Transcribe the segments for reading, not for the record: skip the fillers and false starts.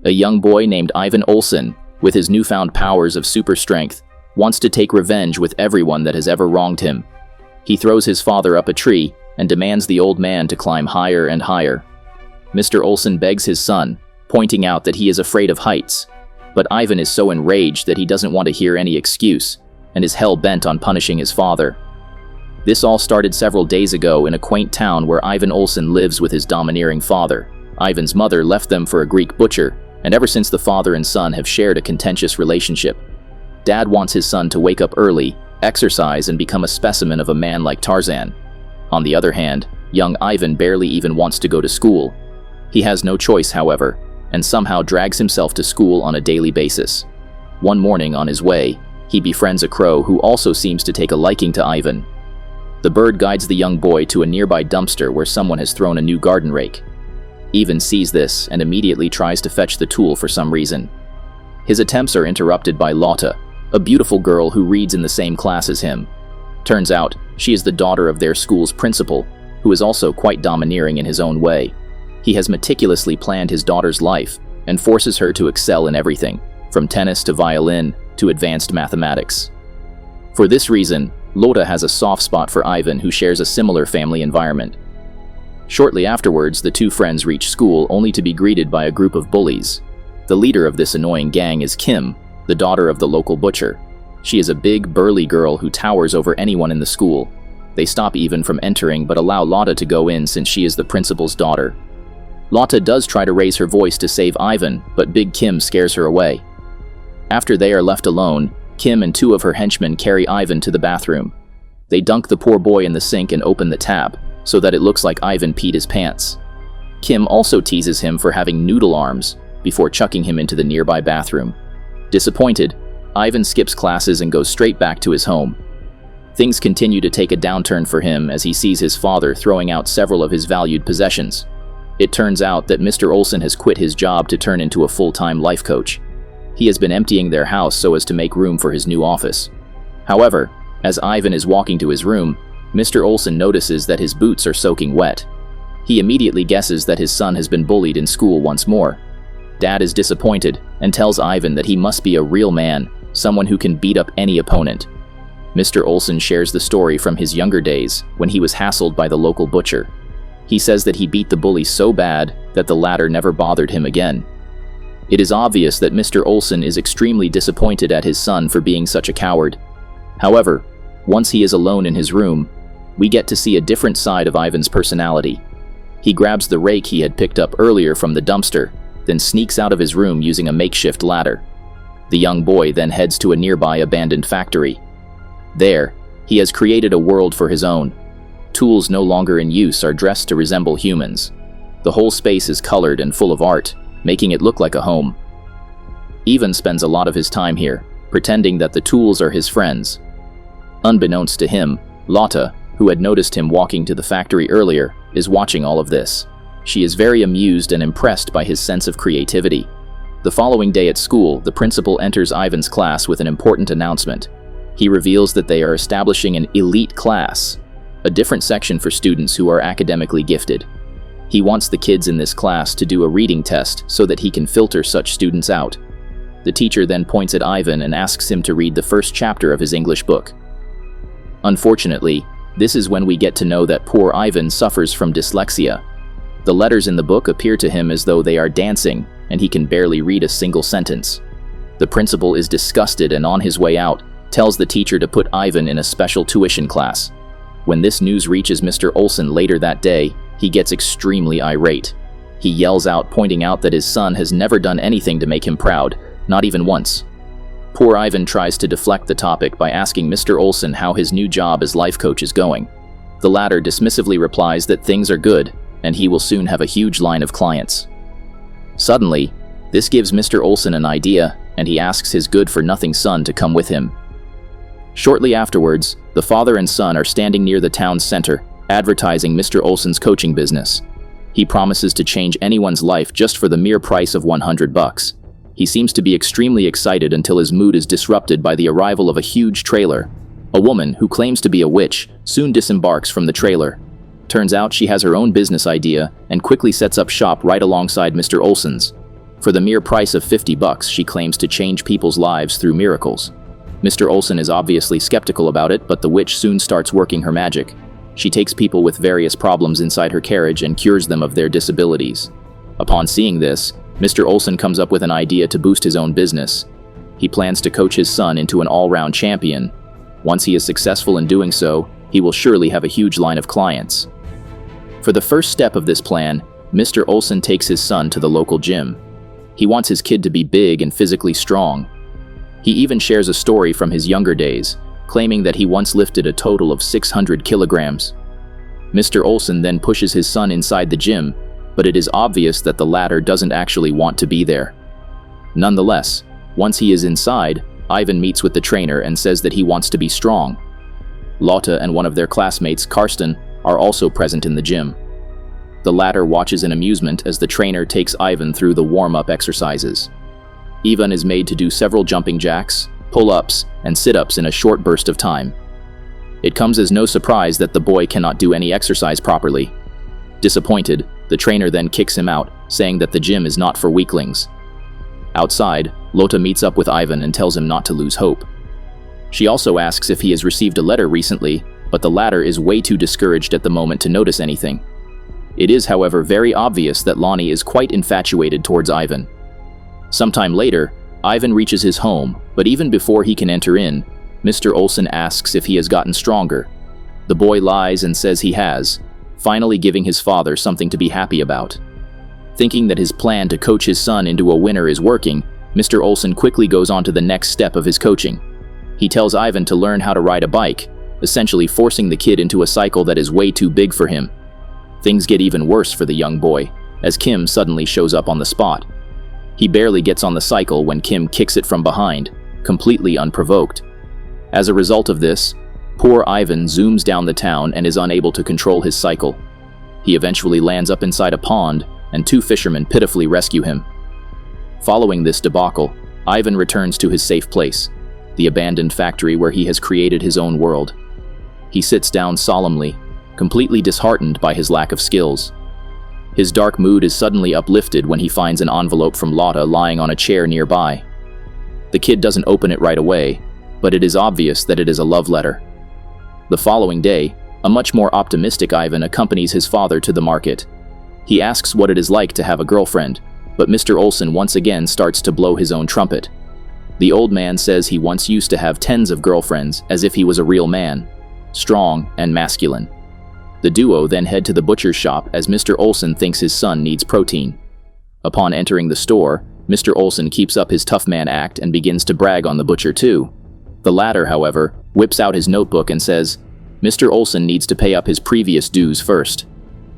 A young boy named Ivan Olsen, with his newfound powers of super strength, wants to take revenge with everyone that has ever wronged him. He throws his father up a tree and demands the old man to climb higher and higher. Mr. Olsen begs his son, pointing out that he is afraid of heights, but Ivan is so enraged that he doesn't want to hear any excuse and is hell-bent on punishing his father. This all started several days ago in a quaint town where Ivan Olsen lives with his domineering father. Ivan's mother left them for a Greek butcher, and ever since the father and son have shared a contentious relationship. Dad wants his son to wake up early, exercise, and become a specimen of a man like Tarzan. On the other hand, young Ivan barely even wants to go to school. He has no choice, however, and somehow drags himself to school on a daily basis. One morning on his way, he befriends a crow who also seems to take a liking to Ivan. The bird guides the young boy to a nearby dumpster where someone has thrown a new garden rake. Ivan sees this and immediately tries to fetch the tool for some reason. His attempts are interrupted by Lotta, a beautiful girl who reads in the same class as him. Turns out, she is the daughter of their school's principal, who is also quite domineering in his own way. He has meticulously planned his daughter's life and forces her to excel in everything, from tennis to violin to advanced mathematics. For this reason, Lotta has a soft spot for Ivan, who shares a similar family environment. Shortly afterwards, the two friends reach school only to be greeted by a group of bullies. The leader of this annoying gang is Kim, the daughter of the local butcher. She is a big, burly girl who towers over anyone in the school. They stop Ivan from entering but allow Lotta to go in since she is the principal's daughter. Lotta does try to raise her voice to save Ivan, but Big Kim scares her away. After they are left alone, Kim and two of her henchmen carry Ivan to the bathroom. They dunk the poor boy in the sink and open the tap, so that it looks like Ivan peed his pants. Kim also teases him for having noodle arms, before chucking him into the nearby bathroom. Disappointed, Ivan skips classes and goes straight back to his home. Things continue to take a downturn for him as he sees his father throwing out several of his valued possessions. It turns out that Mr. Olsen has quit his job to turn into a full-time life coach. He has been emptying their house so as to make room for his new office. However, as Ivan is walking to his room, Mr. Olsen notices that his boots are soaking wet. He immediately guesses that his son has been bullied in school once more. Dad is disappointed and tells Ivan that he must be a real man, someone who can beat up any opponent. Mr. Olsen shares the story from his younger days when he was hassled by the local butcher. He says that he beat the bully so bad that the latter never bothered him again. It is obvious that Mr. Olsen is extremely disappointed at his son for being such a coward. However, once he is alone in his room, we get to see a different side of Ivan's personality. He grabs the rake he had picked up earlier from the dumpster, then sneaks out of his room using a makeshift ladder. The young boy then heads to a nearby abandoned factory. There, he has created a world for his own. Tools no longer in use are dressed to resemble humans. The whole space is colored and full of art, making it look like a home. Ivan spends a lot of his time here, pretending that the tools are his friends. Unbeknownst to him, Lotta, who had noticed him walking to the factory earlier, is watching all of this. She is very amused and impressed by his sense of creativity. The following day at school, the principal enters Ivan's class with an important announcement. He reveals that they are establishing an elite class, a different section for students who are academically gifted. He wants the kids in this class to do a reading test so that he can filter such students out. The teacher then points at Ivan and asks him to read the first chapter of his English book. Unfortunately, this is when we get to know that poor Ivan suffers from dyslexia. The letters in the book appear to him as though they are dancing, and he can barely read a single sentence. The principal is disgusted and on his way out, tells the teacher to put Ivan in a special tuition class. When this news reaches Mr. Olsen later that day, he gets extremely irate. He yells out, pointing out that his son has never done anything to make him proud, not even once. Poor Ivan tries to deflect the topic by asking Mr. Olsen how his new job as life coach is going. The latter dismissively replies that things are good, and he will soon have a huge line of clients. Suddenly, this gives Mr. Olsen an idea, and he asks his good-for-nothing son to come with him. Shortly afterwards, the father and son are standing near the town's center, advertising Mr. Olsen's coaching business. He promises to change anyone's life just for the mere price of $100. He seems to be extremely excited until his mood is disrupted by the arrival of a huge trailer. A woman, who claims to be a witch, soon disembarks from the trailer. Turns out she has her own business idea and quickly sets up shop right alongside Mr. Olsen's. For the mere price of $50, she claims to change people's lives through miracles. Mr. Olsen is obviously skeptical about it, but the witch soon starts working her magic. She takes people with various problems inside her carriage and cures them of their disabilities. Upon seeing this, Mr. Olsen comes up with an idea to boost his own business. He plans to coach his son into an all-round champion. Once he is successful in doing so, he will surely have a huge line of clients. For the first step of this plan, Mr. Olsen takes his son to the local gym. He wants his kid to be big and physically strong. He even shares a story from his younger days, claiming that he once lifted a total of 600 kilograms. Mr. Olsen then pushes his son inside the gym, but it is obvious that the latter doesn't actually want to be there. Nonetheless, once he is inside, Ivan meets with the trainer and says that he wants to be strong. Lotta and one of their classmates, Karsten, are also present in the gym. The latter watches in amusement as the trainer takes Ivan through the warm-up exercises. Ivan is made to do several jumping jacks, pull-ups, and sit-ups in a short burst of time. It comes as no surprise that the boy cannot do any exercise properly. Disappointed, the trainer then kicks him out, saying that the gym is not for weaklings. Outside, Lotta meets up with Ivan and tells him not to lose hope. She also asks if he has received a letter recently, but the latter is way too discouraged at the moment to notice anything. It is, however, very obvious that Lonnie is quite infatuated towards Ivan. Sometime later, Ivan reaches his home, but even before he can enter in, Mr. Olsen asks if he has gotten stronger. The boy lies and says he has, finally giving his father something to be happy about. Thinking that his plan to coach his son into a winner is working, Mr. Olsen quickly goes on to the next step of his coaching. He tells Ivan to learn how to ride a bike, essentially forcing the kid into a cycle that is way too big for him. Things get even worse for the young boy, as Kim suddenly shows up on the spot. He barely gets on the cycle when Kim kicks it from behind, completely unprovoked. As a result of this, poor Ivan zooms down the town and is unable to control his cycle. He eventually lands up inside a pond, and two fishermen pitifully rescue him. Following this debacle, Ivan returns to his safe place, the abandoned factory where he has created his own world. He sits down solemnly, completely disheartened by his lack of skills. His dark mood is suddenly uplifted when he finds an envelope from Lotta lying on a chair nearby. The kid doesn't open it right away, but it is obvious that it is a love letter. The following day, a much more optimistic Ivan accompanies his father to the market. He asks what it is like to have a girlfriend, but Mr. Olsen once again starts to blow his own trumpet. The old man says he once used to have tens of girlfriends, as if he was a real man, strong and masculine. The duo then head to the butcher's shop as Mr. Olsen thinks his son needs protein. Upon entering the store, Mr. Olsen keeps up his tough man act and begins to brag on the butcher too. The latter, however, whips out his notebook and says, Mr. Olsen needs to pay up his previous dues first.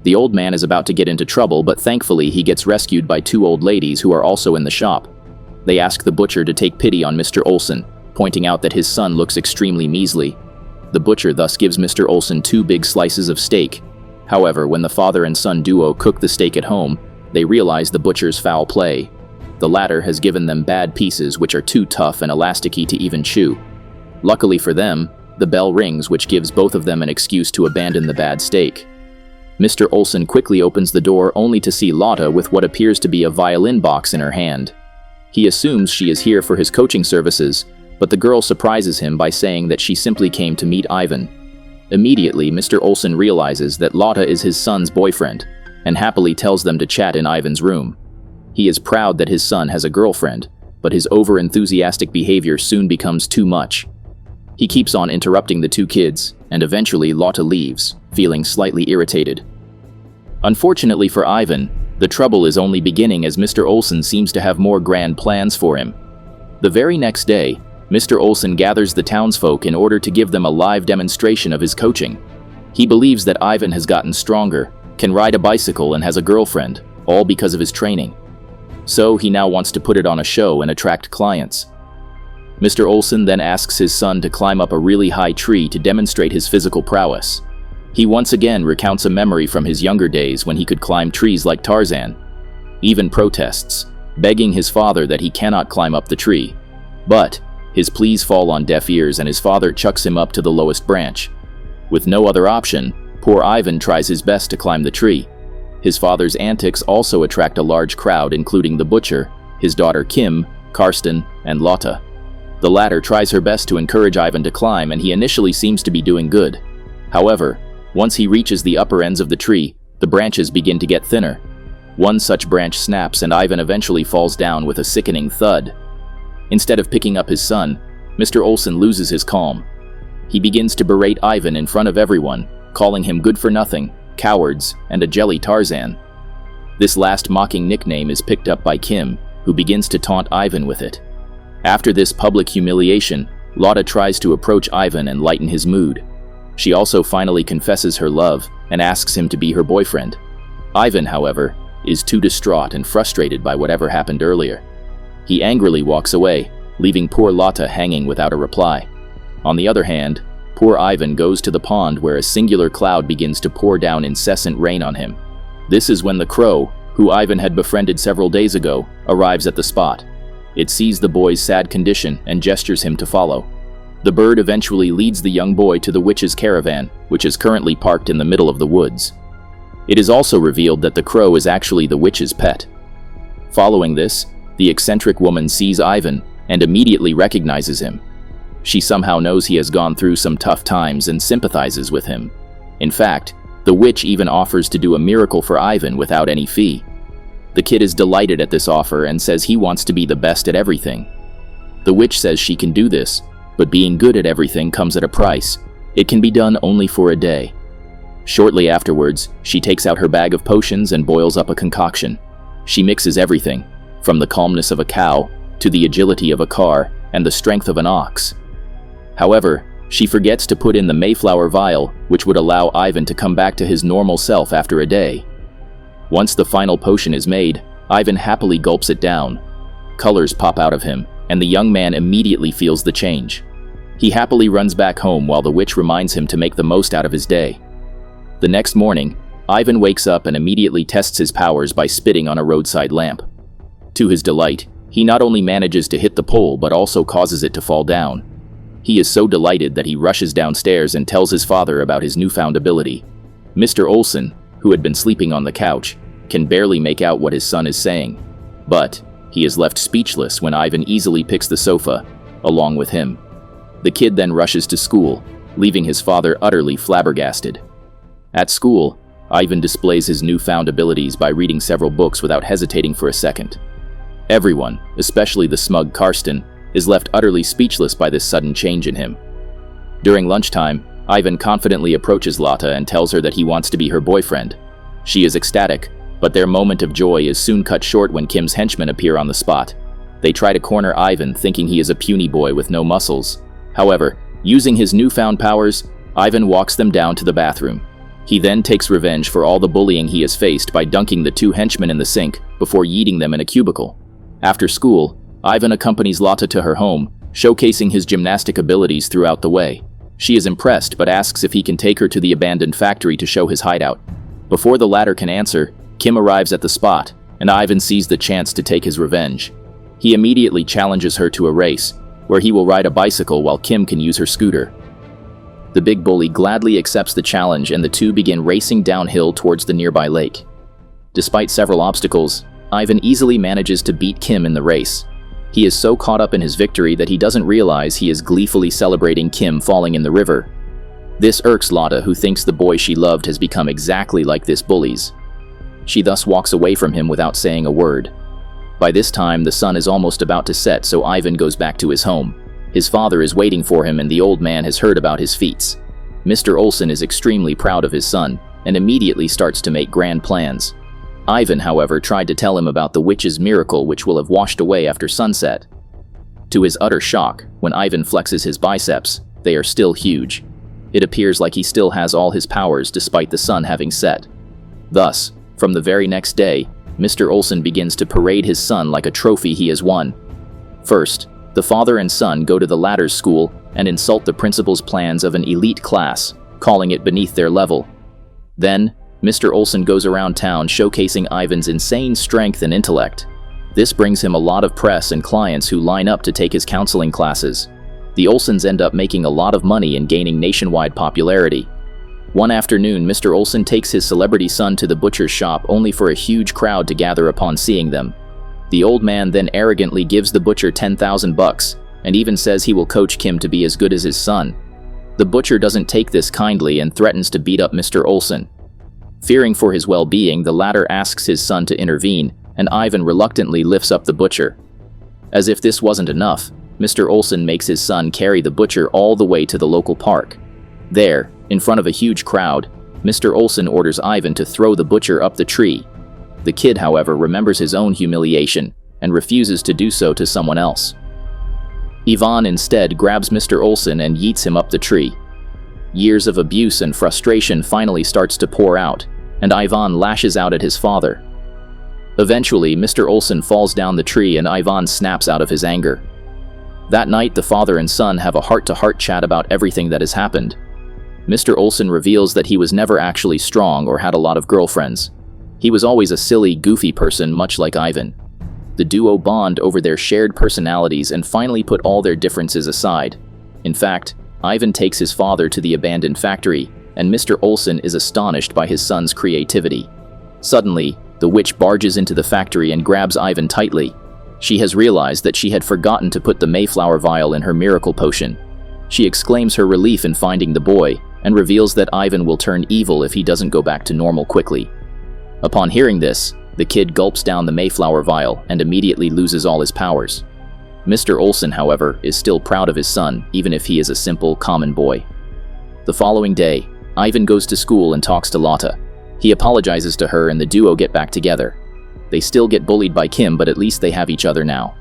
The old man is about to get into trouble, but thankfully he gets rescued by two old ladies who are also in the shop. They ask the butcher to take pity on Mr. Olsen, pointing out that his son looks extremely measly. The butcher thus gives Mr. Olsen 2 big slices of steak. However, when the father and son duo cook the steak at home, they realize the butcher's foul play. The latter has given them bad pieces which are too tough and elasticy to even chew. Luckily for them, the bell rings, which gives both of them an excuse to abandon the bad steak. Mr. Olsen quickly opens the door only to see Lotta with what appears to be a violin box in her hand. He assumes she is here for his coaching services, but the girl surprises him by saying that she simply came to meet Ivan. Immediately, Mr. Olsen realizes that Lotta is his son's boyfriend, and happily tells them to chat in Ivan's room. He is proud that his son has a girlfriend, but his over-enthusiastic behavior soon becomes too much. He keeps on interrupting the two kids, and eventually Lotta leaves, feeling slightly irritated. Unfortunately for Ivan, the trouble is only beginning as Mr. Olsen seems to have more grand plans for him. The very next day, Mr. Olsen gathers the townsfolk in order to give them a live demonstration of his coaching. He believes that Ivan has gotten stronger, can ride a bicycle, and has a girlfriend, all because of his training. So he now wants to put it on a show and attract clients. Mr. Olsen then asks his son to climb up a really high tree to demonstrate his physical prowess. He once again recounts a memory from his younger days when he could climb trees like Tarzan. Even protests, begging his father that he cannot climb up the tree. But his pleas fall on deaf ears and his father chucks him up to the lowest branch. With no other option, poor Ivan tries his best to climb the tree. His father's antics also attract a large crowd, including the butcher, his daughter Kim, Karsten, and Lotta. The latter tries her best to encourage Ivan to climb, and he initially seems to be doing good. However, once he reaches the upper ends of the tree, the branches begin to get thinner. One such branch snaps and Ivan eventually falls down with a sickening thud. Instead of picking up his son, Mr. Olsen loses his calm. He begins to berate Ivan in front of everyone, calling him good for nothing, cowards, and a jelly Tarzan. This last mocking nickname is picked up by Kim, who begins to taunt Ivan with it. After this public humiliation, Lotta tries to approach Ivan and lighten his mood. She also finally confesses her love and asks him to be her boyfriend. Ivan, however, is too distraught and frustrated by whatever happened earlier. He angrily walks away, leaving poor Lotta hanging without a reply. On the other hand, poor Ivan goes to the pond where a singular cloud begins to pour down incessant rain on him. This is when the crow, who Ivan had befriended several days ago, arrives at the spot. It sees the boy's sad condition and gestures him to follow. The bird eventually leads the young boy to the witch's caravan, which is currently parked in the middle of the woods. It is also revealed that the crow is actually the witch's pet. Following this, the eccentric woman sees Ivan and immediately recognizes him. She somehow knows he has gone through some tough times and sympathizes with him. In fact, the witch even offers to do a miracle for Ivan without any fee. The kid is delighted at this offer and says he wants to be the best at everything. The witch says she can do this, but being good at everything comes at a price. It can be done only for a day. Shortly afterwards, she takes out her bag of potions and boils up a concoction. She mixes everything, from the calmness of a cow to the agility of a car and the strength of an ox. However, she forgets to put in the Mayflower vial, which would allow Ivan to come back to his normal self after a day. Once the final potion is made, Ivan happily gulps it down. Colors pop out of him, and the young man immediately feels the change. He happily runs back home while the witch reminds him to make the most out of his day. The next morning, Ivan wakes up and immediately tests his powers by spitting on a roadside lamp. To his delight, he not only manages to hit the pole but also causes it to fall down. He is so delighted that he rushes downstairs and tells his father about his newfound ability. Mr. Olsen, who had been sleeping on the couch, can barely make out what his son is saying. But he is left speechless when Ivan easily picks the sofa, along with him. The kid then rushes to school, leaving his father utterly flabbergasted. At school, Ivan displays his newfound abilities by reading several books without hesitating for a second. Everyone, especially the smug Karsten, is left utterly speechless by this sudden change in him. During lunchtime, Ivan confidently approaches Lotta and tells her that he wants to be her boyfriend. She is ecstatic, but their moment of joy is soon cut short when Kim's henchmen appear on the spot. They try to corner Ivan, thinking he is a puny boy with no muscles. However, using his newfound powers, Ivan walks them down to the bathroom. He then takes revenge for all the bullying he has faced by dunking the two henchmen in the sink before yeeting them in a cubicle. After school, Ivan accompanies Lotta to her home, showcasing his gymnastic abilities throughout the way. She is impressed but asks if he can take her to the abandoned factory to show his hideout. Before the latter can answer, Kim arrives at the spot, and Ivan sees the chance to take his revenge. He immediately challenges her to a race, where he will ride a bicycle while Kim can use her scooter. The big bully gladly accepts the challenge and the two begin racing downhill towards the nearby lake. Despite several obstacles, Ivan easily manages to beat Kim in the race. He is so caught up in his victory that he doesn't realize he is gleefully celebrating Kim falling in the river. This irks Lotta, who thinks the boy she loved has become exactly like this bully's. She thus walks away from him without saying a word. By this time, the sun is almost about to set, so Ivan goes back to his home. His father is waiting for him and the old man has heard about his feats. Mr. Olsen is extremely proud of his son and immediately starts to make grand plans. Ivan, however, tried to tell him about the witch's miracle which will have washed away after sunset. To his utter shock, when Ivan flexes his biceps, they are still huge. It appears like he still has all his powers despite the sun having set. Thus, from the very next day, Mr. Olsen begins to parade his son like a trophy he has won. First, the father and son go to the latter's school and insult the principal's plans of an elite class, calling it beneath their level. Then, Mr. Olsen goes around town showcasing Ivan's insane strength and intellect. This brings him a lot of press and clients who line up to take his counseling classes. The Olsens end up making a lot of money and gaining nationwide popularity. One afternoon, Mr. Olsen takes his celebrity son to the butcher's shop only for a huge crowd to gather upon seeing them. The old man then arrogantly gives the butcher 10,000 bucks and even says he will coach Kim to be as good as his son. The butcher doesn't take this kindly and threatens to beat up Mr. Olson. Fearing for his well-being, the latter asks his son to intervene, and Ivan reluctantly lifts up the butcher. As if this wasn't enough, Mr. Olson makes his son carry the butcher all the way to the local park. There, in front of a huge crowd, Mr. Olson orders Ivan to throw the butcher up the tree. The kid, however, remembers his own humiliation and refuses to do so to someone else. Ivan instead grabs Mr. Olson and yeets him up the tree. Years of abuse and frustration finally starts to pour out, and Ivan lashes out at his father. Eventually, Mr. Olson falls down the tree and Ivan snaps out of his anger. That night, the father and son have a heart-to-heart chat about everything that has happened. Mr. Olson reveals that he was never actually strong or had a lot of girlfriends. He was always a silly, goofy person, much like Ivan. The duo bond over their shared personalities and finally put all their differences aside. In fact, Ivan takes his father to the abandoned factory, and Mr. Olson is astonished by his son's creativity. Suddenly, the witch barges into the factory and grabs Ivan tightly. She has realized that she had forgotten to put the Mayflower vial in her miracle potion. She exclaims her relief in finding the boy, and reveals that Ivan will turn evil if he doesn't go back to normal quickly. Upon hearing this, the kid gulps down the Mayflower vial and immediately loses all his powers. Mr. Olson, however, is still proud of his son, even if he is a simple, common boy. The following day, Ivan goes to school and talks to Lotta. He apologizes to her and the duo get back together. They still get bullied by Kim, but at least they have each other now.